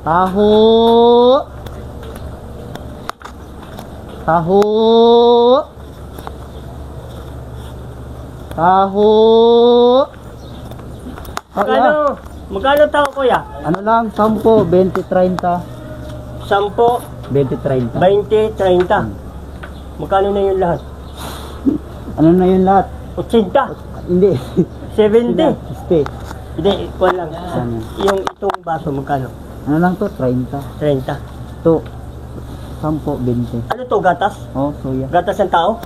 Taho. Taho. Taho. Magkano? Magkano tao, kuya? Ano lang, 10, 20, 30. 10, 20, 30. 20, 30. Magkano na yun lahat? Ano na yun lahat? 80, Hindi. 70. 60. Hindi, kuha lang. Ano? Yung itong baso, magkano? Ano lang to? 30. 30. To. 10, 20. Ano to, gatas? Oh, soya. Gatas ng tao?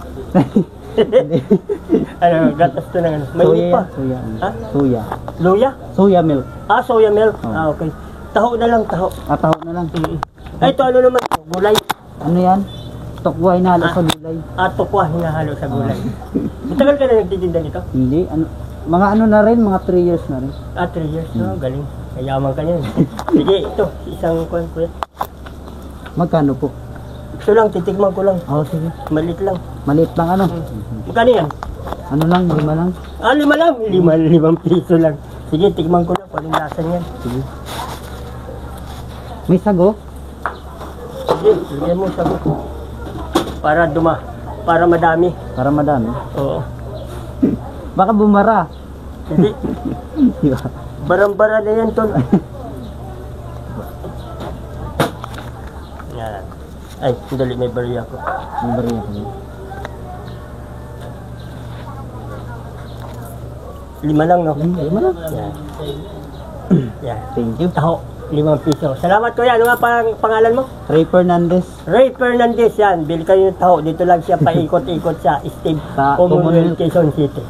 Ano, gatas to ng ano? May Soya. pa. Soya. Ha? Soya. Luya? Soya milk. Ah, soya milk. Oh. Ah, okay. Taho na lang, taho. Taho na lang. Ay, ito ano naman? Gulay. Ano yan? Tokwa hinalo sa gulay. Ah, tukwa, hinahalo sa gulay. Matagal ka na nagtitinda nito? Hindi. Ano, mga ano na rin, mga 3 years na rin. Ah, 3 years. No, galing. Kayaman ka niyan. Sige, ito. Isang kuwan, kuya. Magkano po? Gusto lang, titikman ko lang. Oh, sige. Malit lang. Maliit lang ano? Magkano yan? Ano lang, 5 lang. Ah, 5 lang. 5 piso lang. Sige, tikman ko lang kung anong lasa niyan. Sige. May sago? Sige, lagyan mo sa buko. Para madami. Para madami. Oo. Baka bumara. Hindi. Di ba? Barang-bara na yan, tol. Yan. Ay, sandali, may bariya ako. May bariya ko. 5 lang, no? 5 lang. Yan. Yan. Thank you. Taho, 5 piso. Salamat, kuya. Ano nga pangalan mo? Ray Fernandez. Ray Fernandez yan. Bili kayo ng taho. Dito lang siya paikot-ikot sa Steve Sa Commonwealth, Commonwealth. Quezon City.